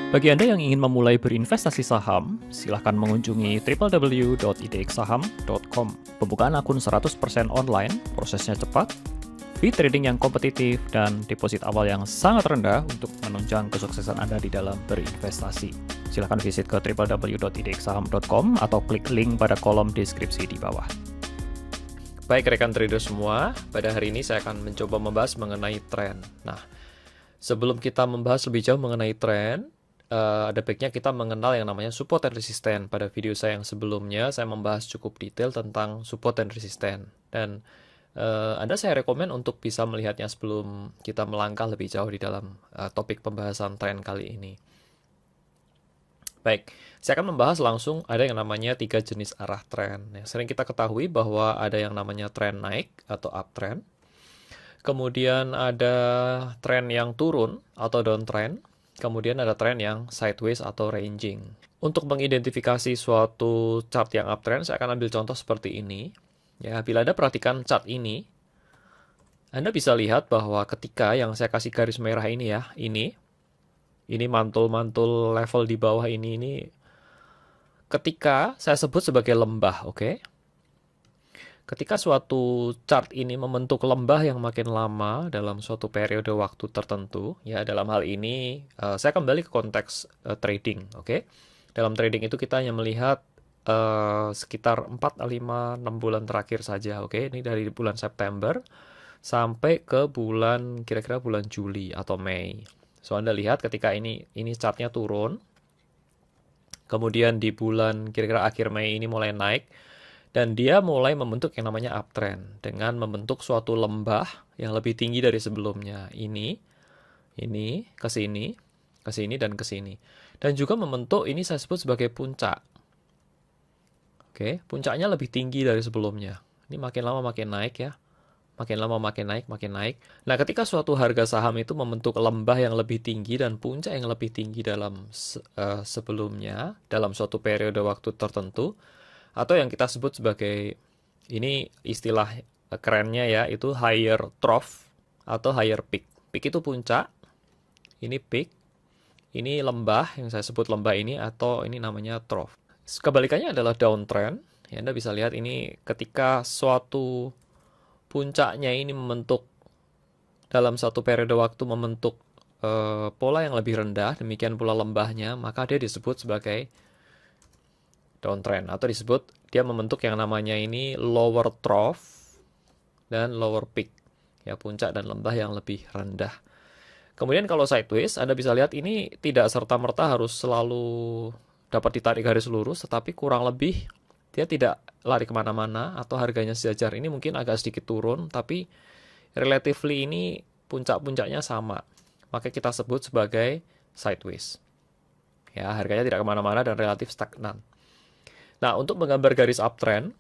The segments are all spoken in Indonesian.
Bagi Anda yang ingin memulai berinvestasi saham, silahkan mengunjungi www.idxsaham.com. Pembukaan akun 100% online, prosesnya cepat, fee trading yang kompetitif, dan deposit awal yang sangat rendah untuk menunjang kesuksesan Anda di dalam berinvestasi. Silahkan visit ke www.idxsaham.com atau klik link pada kolom deskripsi di bawah. Baik rekan trader semua, pada hari ini saya akan mencoba membahas mengenai tren. Nah, sebelum kita membahas lebih jauh mengenai tren, ada baiknya kita mengenal yang namanya support dan resisten. Pada video saya yang sebelumnya, saya membahas cukup detail tentang support dan resisten. Dan Anda saya rekomen untuk bisa melihatnya sebelum kita melangkah lebih jauh di dalam topik pembahasan tren kali ini. Baik, saya akan membahas langsung ada yang namanya 3 jenis arah tren. Sering kita ketahui bahwa ada yang namanya tren naik atau uptrend. Kemudian ada tren yang turun atau downtrend. Kemudian ada tren yang sideways atau ranging. Untuk mengidentifikasi suatu chart yang uptrend, saya akan ambil contoh seperti ini. Ya, bila Anda perhatikan chart ini, Anda bisa lihat bahwa ketika yang saya kasih garis merah ini ya, ini mantul-mantul level di bawah ini ketika saya sebut sebagai lembah, oke? Ketika suatu chart ini membentuk lembah yang makin lama dalam suatu periode waktu tertentu, ya dalam hal ini saya kembali ke konteks trading, oke? Dalam trading itu kita hanya melihat sekitar 4, 5, 6 bulan terakhir saja, oke? Ini dari bulan September sampai ke bulan kira-kira bulan Juli atau Mei. So Anda lihat ketika ini chartnya turun, kemudian di bulan kira-kira akhir Mei ini mulai naik. Dan dia mulai membentuk yang namanya uptrend dengan membentuk suatu lembah yang lebih tinggi dari sebelumnya. Ini, ke sini, dan ke sini. Dan juga membentuk ini saya sebut sebagai puncak. Oke, puncaknya lebih tinggi dari sebelumnya. Ini makin lama makin naik ya. Makin lama makin naik. Nah, ketika suatu harga saham itu membentuk lembah yang lebih tinggi dan puncak yang lebih tinggi dalam sebelumnya, dalam suatu periode waktu tertentu, atau yang kita sebut sebagai, ini istilah kerennya ya, itu higher trough atau higher peak. Peak itu puncak, ini peak, ini lembah, yang saya sebut lembah ini, atau ini namanya trough. Kebalikannya adalah downtrend. Ya, Anda bisa lihat ini ketika suatu puncaknya ini membentuk dalam satu periode waktu membentuk pola yang lebih rendah, demikian pula lembahnya, maka dia disebut sebagai downtrend, atau disebut dia membentuk yang namanya ini lower trough dan lower peak, ya puncak dan lembah yang lebih rendah. Kemudian kalau sideways, Anda bisa lihat ini tidak serta-merta harus selalu dapat ditarik garis lurus, tetapi kurang lebih dia tidak lari kemana-mana atau harganya sejajar. Ini mungkin agak sedikit turun, tapi relatively ini puncak-puncaknya sama, maka kita sebut sebagai sideways. Ya, harganya tidak kemana-mana dan relatif stagnan. Nah, untuk menggambar garis uptrend,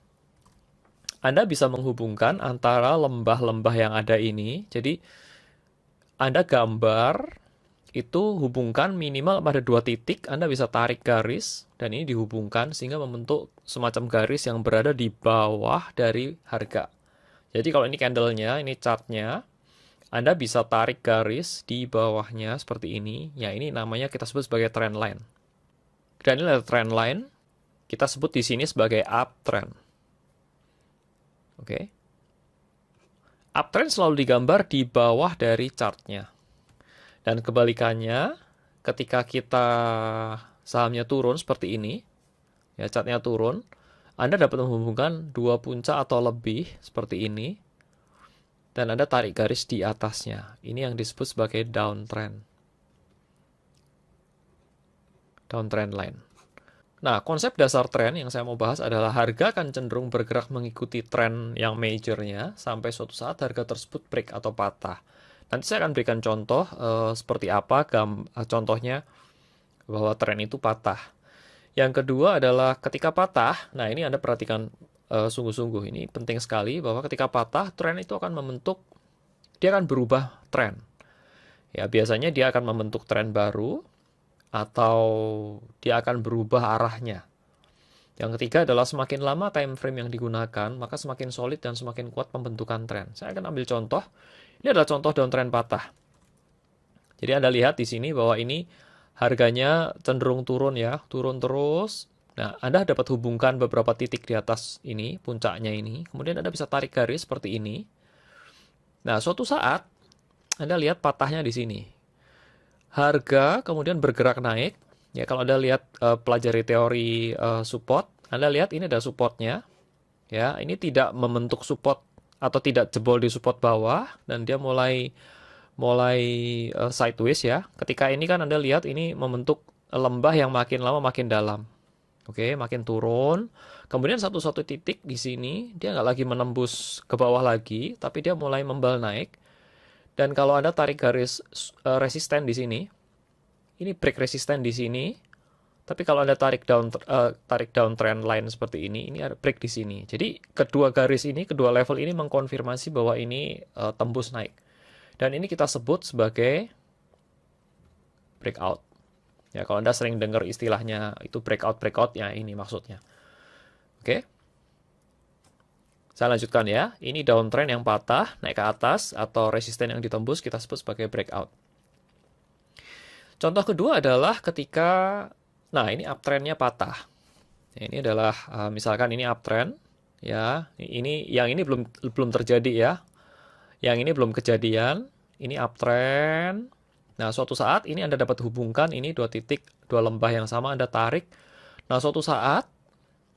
Anda bisa menghubungkan antara lembah-lembah yang ada ini. Jadi, Anda gambar, itu hubungkan minimal pada 2 titik, Anda bisa tarik garis, dan ini dihubungkan sehingga membentuk semacam garis yang berada di bawah dari harga. Jadi, kalau ini candle-nya, ini chart-nya, Anda bisa tarik garis di bawahnya seperti ini. Ya, ini namanya kita sebut sebagai trend line. Dan ini adalah trend line. Kita sebut di sini sebagai uptrend. Oke. Uptrend selalu digambar di bawah dari chartnya. Dan kebalikannya, ketika kita sahamnya turun seperti ini, ya chartnya turun, Anda dapat menghubungkan 2 puncak atau lebih seperti ini, dan Anda tarik garis di atasnya. Ini yang disebut sebagai downtrend. Downtrend line. Nah, konsep dasar tren yang saya mau bahas adalah harga akan cenderung bergerak mengikuti tren yang majornya sampai suatu saat harga tersebut break atau patah. Nanti saya akan berikan contoh seperti apa contohnya bahwa tren itu patah. Yang kedua adalah ketika patah, nah ini Anda perhatikan sungguh-sungguh, ini penting sekali bahwa ketika patah, tren itu akan membentuk, dia akan berubah tren. Ya, biasanya dia akan membentuk tren baru, atau dia akan berubah arahnya. Yang ketiga adalah semakin lama time frame yang digunakan, maka semakin solid dan semakin kuat pembentukan tren. Saya akan ambil contoh. Ini adalah contoh downtrend patah. Jadi Anda lihat di sini bahwa ini harganya cenderung turun ya, turun terus. Nah, Anda dapat hubungkan beberapa titik di atas ini, puncaknya ini. Kemudian Anda bisa tarik garis seperti ini. Nah, suatu saat Anda lihat patahnya di sini. Harga kemudian bergerak naik. Ya, kalau Anda lihat pelajari teori support, Anda lihat ini ada supportnya. Ya, ini tidak membentuk support atau tidak jebol di support bawah dan dia mulai sideways ya. Ketika ini kan Anda lihat ini membentuk lembah yang makin lama makin dalam. Oke, makin turun. Kemudian satu titik di sini dia nggak lagi menembus ke bawah lagi, tapi dia mulai membal naik. Dan kalau Anda tarik garis resisten di sini, ini break resisten di sini. Tapi kalau Anda tarik down trend line seperti ini ada break di sini. Jadi kedua garis ini, kedua level ini mengkonfirmasi bahwa ini tembus naik. Dan ini kita sebut sebagai breakout. Ya, kalau Anda sering dengar istilahnya itu breakout ya ini maksudnya. Oke. Saya lanjutkan ya. Ini downtrend yang patah, naik ke atas atau resisten yang ditembus kita sebut sebagai breakout. Contoh kedua adalah ketika ini uptrendnya patah. Ini adalah misalkan ini uptrend ya. Yang ini belum terjadi ya. Yang ini belum kejadian. Ini uptrend. Nah, suatu saat ini Anda dapat hubungkan ini dua titik, dua lembah yang sama Anda tarik. Nah, suatu saat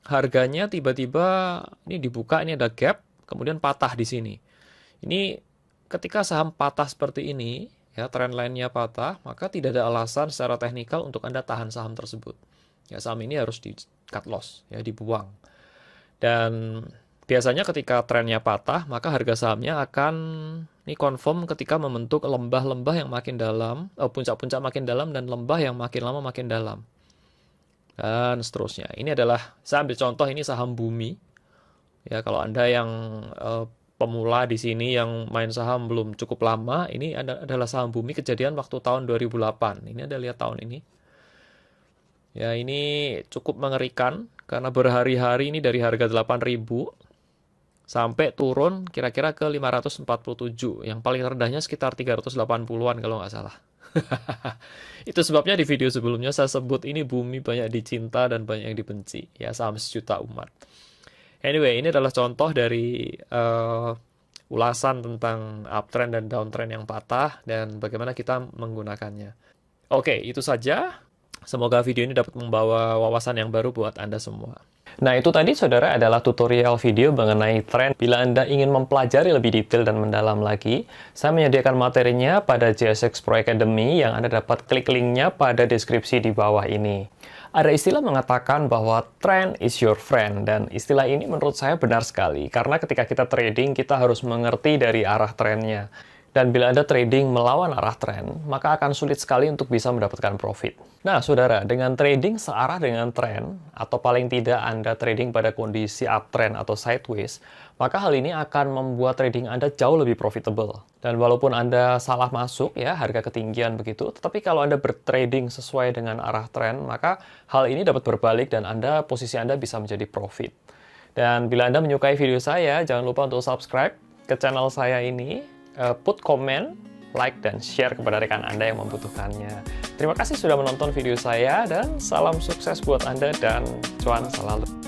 harganya tiba-tiba ini dibuka, ini ada gap, kemudian patah di sini. Ini ketika saham patah seperti ini, ya trend line-nya patah, maka tidak ada alasan secara teknikal untuk Anda tahan saham tersebut. Ya, saham ini harus di cut loss, ya dibuang. Dan biasanya ketika trennya patah, maka harga sahamnya akan ini confirm ketika membentuk lembah-lembah yang makin dalam, puncak-puncak makin dalam dan lembah yang makin lama makin dalam. Dan seterusnya. Ini adalah, saya ambil contoh ini saham Bumi. Ya, kalau Anda yang pemula di sini yang main saham belum cukup lama, ini adalah saham Bumi kejadian waktu tahun 2008. Ini Anda lihat tahun ini. Ya, ini cukup mengerikan karena berhari-hari ini dari harga 8.000 sampai turun kira-kira ke 547. Yang paling rendahnya sekitar 380-an kalau nggak salah. Itu sebabnya di video sebelumnya saya sebut ini Bumi banyak dicinta dan banyak yang dibenci. Ya, saham sejuta umat. Anyway, ini adalah contoh dari ulasan tentang uptrend dan downtrend yang patah dan bagaimana kita menggunakannya. Oke, itu saja. Semoga video ini dapat membawa wawasan yang baru buat Anda semua. Nah, itu tadi, saudara, adalah tutorial video mengenai tren. Bila Anda ingin mempelajari lebih detail dan mendalam lagi, saya menyediakan materinya pada JSX Pro Academy yang Anda dapat klik linknya pada deskripsi di bawah ini. Ada istilah mengatakan bahwa trend is your friend, dan istilah ini menurut saya benar sekali, karena ketika kita trading, kita harus mengerti dari arah trennya. Dan bila Anda trading melawan arah tren, maka akan sulit sekali untuk bisa mendapatkan profit. Nah, saudara, dengan trading searah dengan tren, atau paling tidak Anda trading pada kondisi uptrend atau sideways, maka hal ini akan membuat trading Anda jauh lebih profitable. Dan walaupun Anda salah masuk, ya, harga ketinggian begitu, tetapi kalau Anda bertrading sesuai dengan arah tren, maka hal ini dapat berbalik dan posisi Anda bisa menjadi profit. Dan bila Anda menyukai video saya, jangan lupa untuk subscribe ke channel saya ini, put komen, like, dan share kepada rekan Anda yang membutuhkannya. Terima kasih sudah menonton video saya, dan salam sukses buat Anda dan cuan selalu.